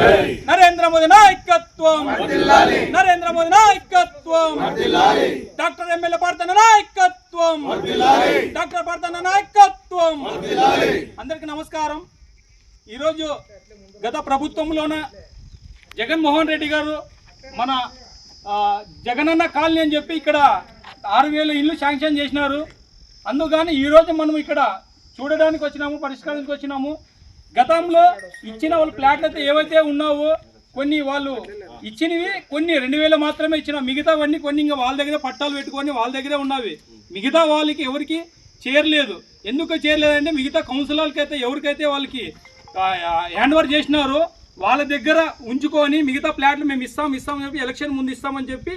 నరేంద్ర మోదీ నాయకత్వం, నరేంద్ర మోదీ నాయకత్వం, doctor MLA పార్థన్న నాయకత్వం, డాక్టర్ పార్థన్న నాయకత్వం. అందరికీ నమస్కారం. ఈరోజు గత ప్రభుత్వంలోన జగన్మోహన్ రెడ్డి గారు మన జగనన్న కాలనీ అని చెప్పి ఇక్కడ 6,000 ఇళ్ళు శాంక్షన్ చేసినారు. అందుకని ఈరోజు మనం ఇక్కడ చూడడానికి వచ్చినాము, పరిష్కారానికి వచ్చినాము. గతంలో ఇచ్చిన వాళ్ళు ఫ్లాట్లు అయితే ఏవైతే ఉన్నావో కొన్ని వాళ్ళు ఇచ్చినవి కొన్ని 2,000 మాత్రమే ఇచ్చిన, మిగతావన్నీ కొన్ని ఇంకా వాళ్ళ దగ్గర పట్టాలు పెట్టుకొని వాళ్ళ దగ్గరే ఉన్నవి. మిగతా వాళ్ళకి ఎవరికి చేరలేదు. ఎందుకు చేరలేదంటే మిగతా కౌన్సిలర్లకి అయితే ఎవరికైతే వాళ్ళకి హ్యాండ్ ఓవర్ చేసినారో వాళ్ళ దగ్గర ఉంచుకొని మిగతా ఫ్లాట్లు మేము ఇస్తామని చెప్పి ఎలక్షన్ ముందు ఇస్తామని చెప్పి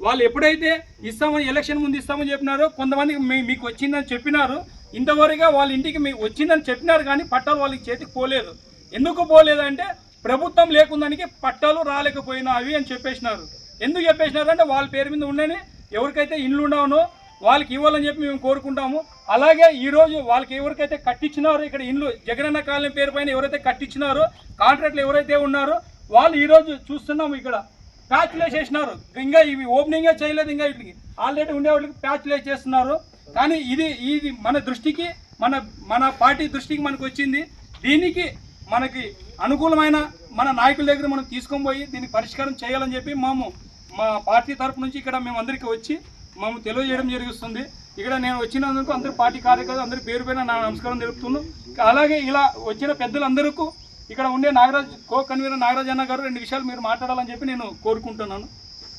వాళ్ళు ఎప్పుడైతే ఇస్తామని ఎలక్షన్ ముందు ఇస్తామని చెప్పినారో కొంతమందికి మీకు వచ్చిందని చెప్పినారు. ఇంతవరకు వాళ్ళ ఇంటికి మీకు వచ్చిందని చెప్పినారు కానీ పట్టాలు వాళ్ళకి చేతికి పోలేదు. ఎందుకు పోలేదంటే ప్రభుత్వం లేకుందానికి పట్టాలు రాలేకపోయినావి అని చెప్పేసినారు. ఎందుకు చెప్పేసినారు అంటే వాళ్ళ పేరు మీద ఉండని ఎవరికైతే ఇండ్లు ఉండవనో వాళ్ళకి ఇవ్వాలని చెప్పి మేము కోరుకుంటాము. అలాగే ఈరోజు వాళ్ళకి ఎవరికైతే కట్టించినారో ఇక్కడ ఇండ్లు జగనన్న కాలనీ పేరు పైన ఎవరైతే కట్టించినారో కాంట్రాక్ట్లు ఎవరైతే ఉన్నారో వాళ్ళు ఈరోజు చూస్తున్నాము ఇక్కడ ప్యాచ్లు వేసేసినారు. ఇంకా ఇవి ఓపెనింగే చేయలేదు, ఇంకా వీటికి ఆల్రెడీ ఉండే వాళ్ళకి ప్యాచ్లు వేసేస్తున్నారు. కానీ ఇది మన దృష్టికి మన పార్టీ దృష్టికి మనకు వచ్చింది. దీనికి మనకి అనుకూలమైన మన నాయకుల దగ్గర మనం తీసుకొని పోయి దీనికి పరిష్కారం చేయాలని చెప్పి మా పార్టీ తరఫు నుంచి ఇక్కడ మేము అందరికీ వచ్చి మేము తెలియజేయడం జరుగుతుంది. ఇక్కడ నేను వచ్చినందుకు అందరూ పార్టీ కార్యకర్తలు అందరి పేరు పైన నా నమస్కారం తెలుపుతున్నాను. అలాగే ఇలా వచ్చిన పెద్దలందరికీ ఇక్కడ ఉండే నాగరాజ్ కో కన్వీనర్ నాగరాజ్ అన్న గారు 2 విషయాలు మీరు మాట్లాడాలని చెప్పి నేను కోరుకుంటున్నాను.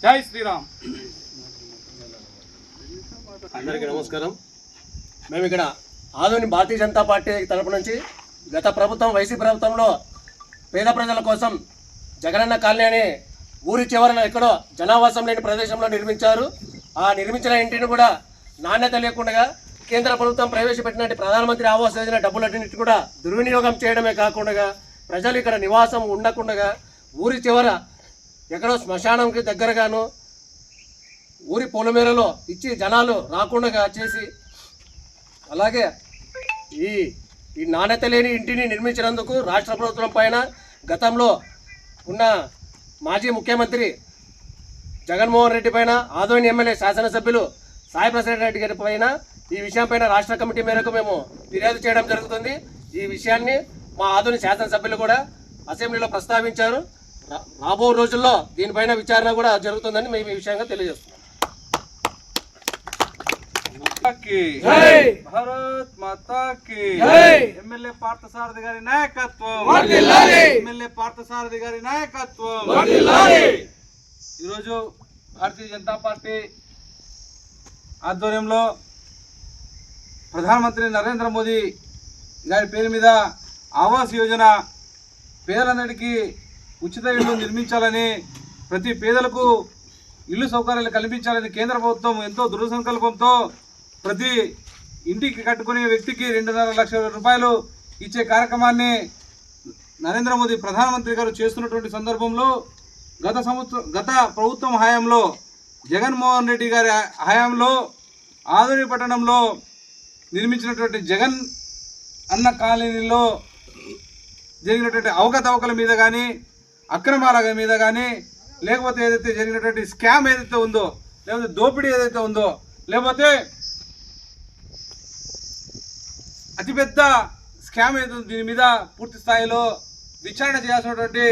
జై శ్రీరామ్. అందరికీ నమస్కారం. మేము ఇక్కడ ఆదోని భారతీయ జనతా పార్టీ తరపు నుంచి గత ప్రభుత్వం వైసీపీ ప్రభుత్వంలో పేద ప్రజల కోసం జగనన్న కాలనీ అని ఊరి చివరన ఎక్కడో జనావాసం లేని ప్రదేశంలో నిర్మించారు. ఆ నిర్మించిన ఇంటిని కూడా నాణ్యత లేకుండా కేంద్ర ప్రభుత్వం ప్రవేశపెట్టినట్టు ప్రధానమంత్రి ఆవాస్ యోజన డబ్బులన్నింటినీ కూడా దుర్వినియోగం చేయడమే కాకుండా ప్రజలు ఇక్కడ నివాసం ఉండకుండా ఊరి చివర ఎక్కడో శ్మశానంకి దగ్గరగాను ఊరి పొలమేరలో ఇచ్చి జనాలు రాకుండా చేసి అలాగే ఈ నాణ్యత లేని ఇంటిని నిర్మించినందుకు రాష్ట్ర ప్రభుత్వం పైన గతంలో ఉన్న మాజీ ముఖ్యమంత్రి జగన్మోహన్ రెడ్డి పైన ఆదోని ఎమ్మెల్యే శాసనసభ్యులు సాయి ప్రసాద్ రెడ్డి గారి పైన ఈ విషయం పైన రాష్ట్ర కమిటీ మేరకు మేము ఫిర్యాదు చేయడం జరుగుతుంది. ఈ విషయాన్ని మా ఆదోని శాసనసభ్యులు కూడా అసెంబ్లీలో ప్రస్తావించారు. రాబో రోజుల్లో దీనిపైన విచారణ కూడా జరుగుతుందని మేము ఈ విషయంగా తెలియజేస్తున్నాం. భారత్ మాతా కి ఎమ్మెల్యే పార్థసారథి గారి నాయకత్వం, ఎమ్మెల్యే పార్థసారథి గారి నాయకత్వం. ఈరోజు భారతీయ జనతా పార్టీ ఆధ్వర్యంలో ప్రధానమంత్రి నరేంద్ర మోదీ గారి పేరు మీద ఆవాస్ యోజన పేదలందరికీ ఉచిత ఇళ్ళు నిర్మించాలని, ప్రతి పేదలకు ఇల్లు సౌకర్యాలు కల్పించాలని కేంద్ర ప్రభుత్వం ఎంతో దృఢ సంకల్పంతో ప్రతి ఇంటికి కట్టుకునే వ్యక్తికి 2.5 లక్షల రూపాయలు ఇచ్చే కార్యక్రమాన్ని నరేంద్ర మోదీ ప్రధానమంత్రి గారు చేస్తున్నటువంటి సందర్భంలో గత ప్రభుత్వం హయాంలో జగన్మోహన్ రెడ్డి గారి హయాంలో ఆదోని పట్టణంలో నిర్మించినటువంటి జగన్ అన్న కాలనీలో జరిగినటువంటి అవకతవకల మీద కానీ అక్రమాల మీద కానీ లేకపోతే ఏదైతే జరిగినటువంటి స్కామ్ ఏదైతే ఉందో, లేకపోతే దోపిడీ ఏదైతే ఉందో, లేకపోతే అతిపెద్ద స్కామ్ ఏదైతే దీని మీద పూర్తి స్థాయిలో విచారణ చేయాల్సినటువంటి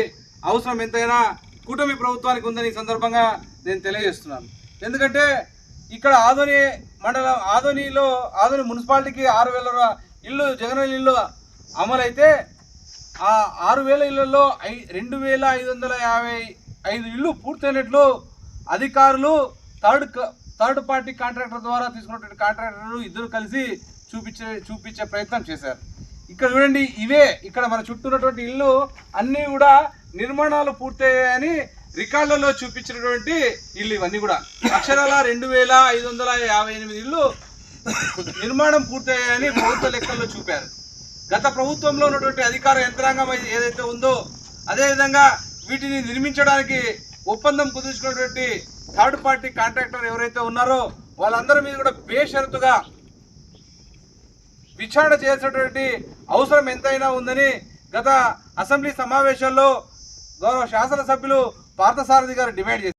అవసరం ఎంతైనా కూటమి ప్రభుత్వానికి ఉందని ఈ సందర్భంగా నేను తెలియజేస్తున్నాను. ఎందుకంటే ఇక్కడ ఆదోని మండలం ఆదోని మున్సిపాలిటీకి 6,000 ఇళ్ళు జగన్ ఇళ్ళు అమలైతే ఆ 6,000 ఇళ్లలో 2,555 ఇళ్ళు పూర్తయినట్లు అధికారులు థర్డ్ పార్టీ కాంట్రాక్టర్ ద్వారా తీసుకున్నటువంటి కాంట్రాక్టర్లు ఇద్దరు కలిసి చూపించే ప్రయత్నం చేశారు. ఇక్కడ చూడండి, ఇవే ఇక్కడ మన చుట్టూ ఉన్నటువంటి ఇళ్ళు అన్నీ కూడా నిర్మాణాలు పూర్తయ్యాయని రికార్డులలో చూపించినటువంటి ఇల్లు ఇవన్నీ కూడా అక్షరాల 2,558 ఇళ్ళు నిర్మాణం పూర్తయ్యాయని ప్రభుత్వ లెక్కల్లో చూపారు. గత ప్రభుత్వంలో ఉన్నటువంటి అధికార యంత్రాంగం ఏదైతే ఉందో అదేవిధంగా వీటిని నిర్మించడానికి ఒప్పందం కుదుర్చుకున్నటువంటి థర్డ్ పార్టీ కాంట్రాక్టర్ ఎవరైతే ఉన్నారో వాళ్ళందరి మీద కూడా బేషరతుగా విచారణ చేయాల్సినటువంటి అవసరం ఎంతైనా ఉందని గత అసెంబ్లీ సమావేశాల్లో గౌరవ శాసనసభ్యులు పార్థసారథి గారు డిమాండ్ చేశారు.